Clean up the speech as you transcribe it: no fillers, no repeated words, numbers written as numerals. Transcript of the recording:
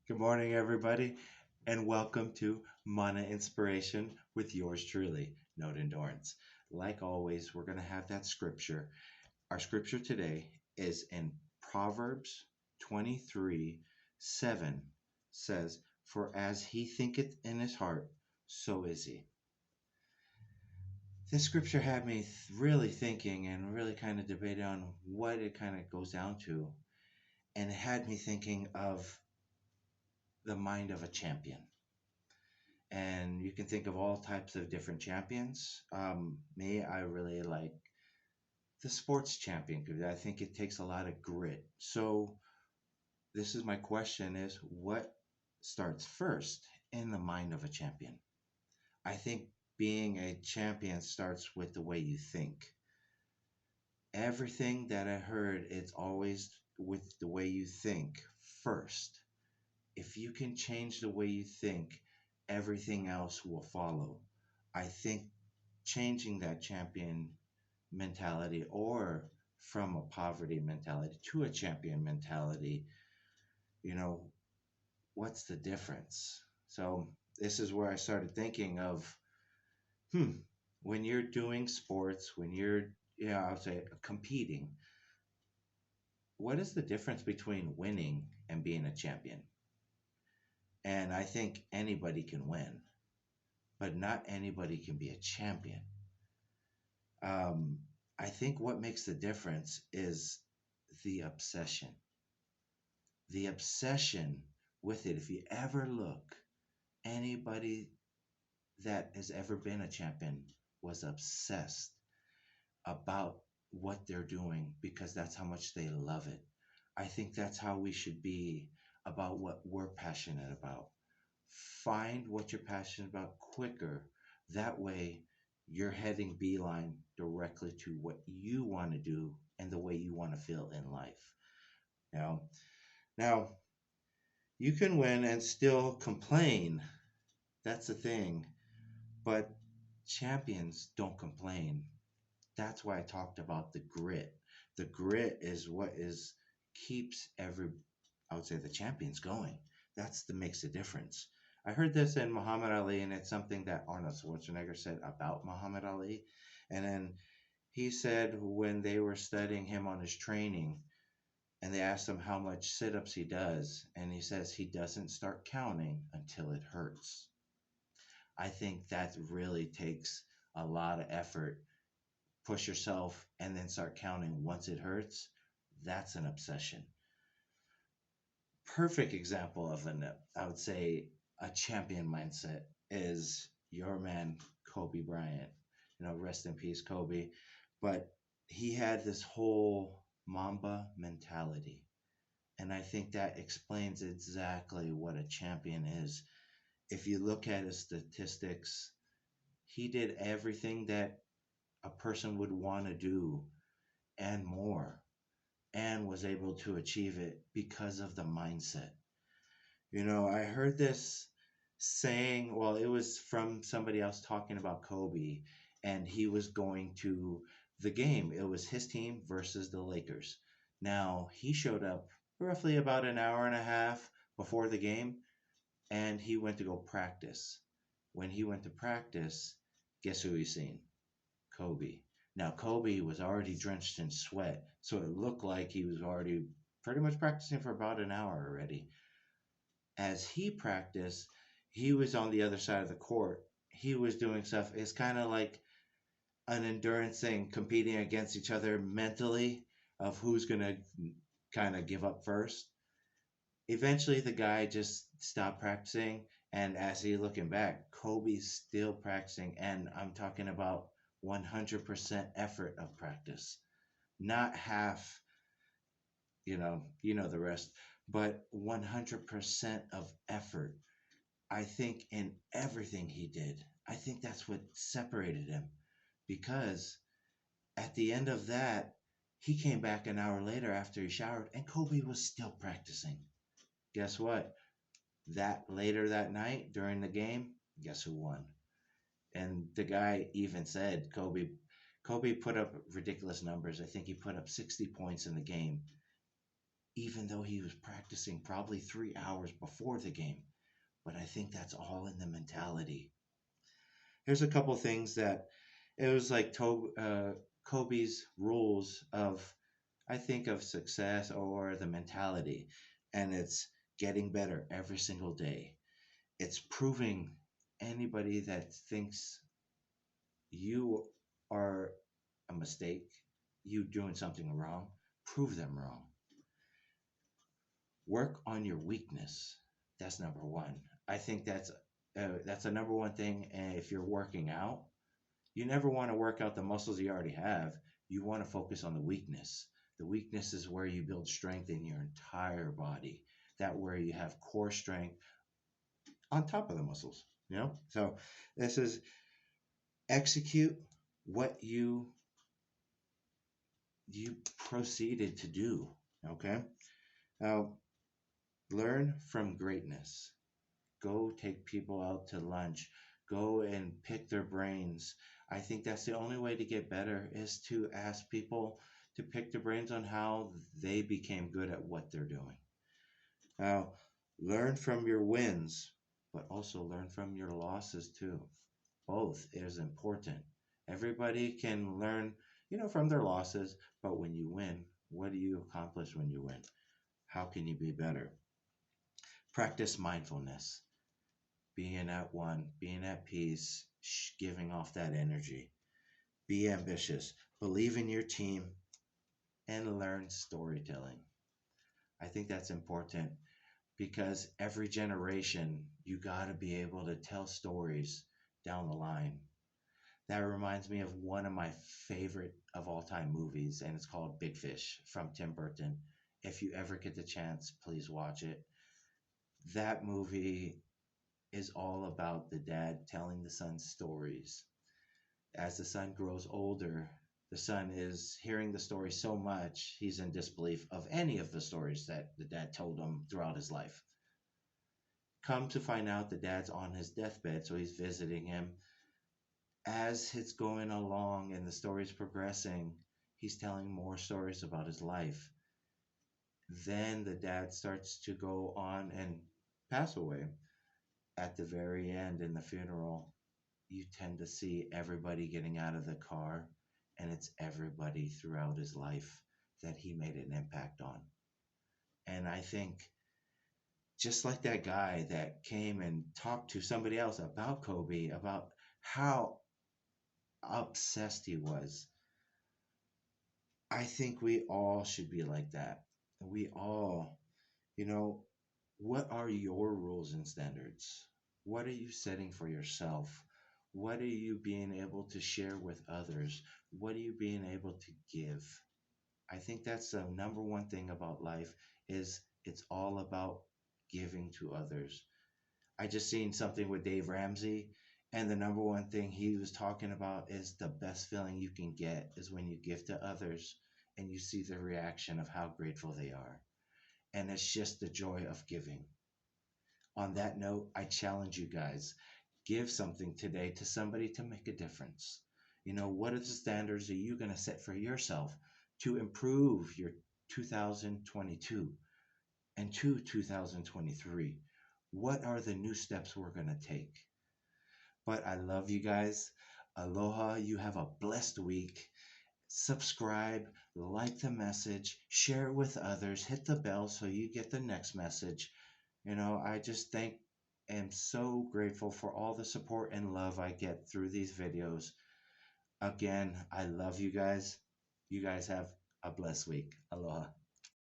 Good morning, everybody, and welcome to Mana Inspiration with yours truly, Note Endurance. Like always, we're going to have that scripture. Our scripture today is in Proverbs 23:7 says, "For as he thinketh in his heart, so is he." This scripture had me really thinking and really kind of debating on what it kind of goes down to. And it had me thinking of the mind of a champion. And you can think of all types of different champions. Me, I really like the sports champion because I think it takes a lot of grit. So this is my question: is what starts first in the mind of a champion? I think being a champion starts with the way you think. Everything that I heard, it's always with the way you think first. If you can change the way you think, everything else will follow. I think changing that champion mentality or from a poverty mentality to a champion mentality, you know, what's the difference? So this is where I started thinking of, hmm, when you're doing sports, when you're, I would say competing, what is the difference between winning and being a champion? And I think anybody can win, but not anybody can be a champion. Um, I think what makes the difference is the obsession. The obsession with it. If you ever look, anybody that has ever been a champion was obsessed about what they're doing because that's how much they love it. I think that's how we should be about what we're passionate about. Find what you're passionate about quicker. That way, you're heading beeline directly to what you want to do and the way you want to feel in life. Now, now you can win and still complain. That's the thing. But champions don't complain. That's why I talked about the grit. The grit is what is keeps every I would say the champions going. That's the makes a difference. I heard this in Muhammad Ali, and it's something that Arnold Schwarzenegger said about Muhammad Ali. And then he said when they were studying him on his training, and they asked him how much sit ups he does, and he says he doesn't start counting until it hurts. I think that really takes a lot of effort. Push yourself and then start counting once it hurts. That's an obsession. Perfect example of I would say, a champion mindset is your man, Kobe Bryant. Rest in peace, Kobe. But he had this whole Mamba mentality. And I think that explains exactly what a champion is. If you look at his statistics, he did everything that a person would want to do and more, and was able to achieve it because of the mindset. I heard this saying, well, it was from somebody else talking about Kobe, and he was going to the game. It was his team versus the Lakers. Now, he showed up roughly about an hour and a half before the game, and he went to go practice. When he went to practice, guess who he seen? Kobe. Now, Kobe was already drenched in sweat, so it looked like he was already pretty much practicing for about an hour already. As he practiced, he was on the other side of the court. He was doing stuff. It's kind of like an endurance thing, competing against each other mentally of who's going to kind of give up first. Eventually, the guy just stopped practicing. And as he looking back, Kobe's still practicing. And I'm talking about 100% effort of practice, not half, the rest, but 100% of effort. I think in everything he did, I think that's what separated him because at the end of that, he came back an hour later after he showered and Kobe was still practicing. Guess what? That later that night during the game, guess who won? And the guy even said Kobe put up ridiculous numbers. I think he put up 60 points in the game. even though he was practicing probably 3 hours before the game. But I think that's all in the mentality. Here's a couple things that it was like Kobe's rules of, I think, of success or the mentality, and it's getting better every single day. It's proving anybody that thinks you are a mistake, you doing something wrong, prove them wrong. Work on your weakness. That's number one. I think that's a number one thing. And if you're working out, you never want to work out the muscles you already have. You want to focus on the weakness. The weakness is where you build strength in your entire body. That where you have core strength on top of the muscles. So this is execute what you proceeded to do. Okay. Now learn from greatness. Go take people out to lunch. Go and pick their brains. I think that's the only way to get better is to ask people to pick their brains on how they became good at what they're doing. Now, learn from your wins, but also learn from your losses too. Both is important. Everybody can learn, from their losses, but when you win, what do you accomplish when you win? How can you be better? Practice mindfulness, being at one, being at peace, giving off that energy. Be ambitious, believe in your team, and learn storytelling. I think that's important because every generation, you got to be able to tell stories down the line. That reminds me of one of my favorite of all time movies, and it's called Big Fish from Tim Burton. If you ever get the chance, please watch it. That movie is all about the dad telling the son stories. As the son grows older, the son is hearing the story so much he's in disbelief of any of the stories that the dad told him throughout his life. Come to find out, the dad's on his deathbed, so he's visiting him. As it's going along and the story's progressing, he's telling more stories about his life. Then the dad starts to go on and pass away. At the very end, in the funeral, you tend to see everybody getting out of the car, and it's everybody throughout his life that he made an impact on. And I think just like that guy that came and talked to somebody else about Kobe, about how obsessed he was, I think we all should be like that. We all, you know, what are your rules and standards? What are you setting for yourself? What are you being able to share with others? What are you being able to give? I think that's the number one thing about life is it's all about giving to others. I just seen something with Dave Ramsey, and the number one thing he was talking about is the best feeling you can get is when you give to others and you see the reaction of how grateful they are. And it's just the joy of giving. On that note, I challenge you guys, give something today to somebody to make a difference. What are the standards are you going to set for yourself to improve your 2022 and to 2023? What are the new steps we're going to take? But I love you guys. Aloha. You have a blessed week. Subscribe, like the message, share it with others, hit the bell so you get the next message. I just am so grateful for all the support and love I get through these videos. Again, I love you guys. You guys have a blessed week. Aloha.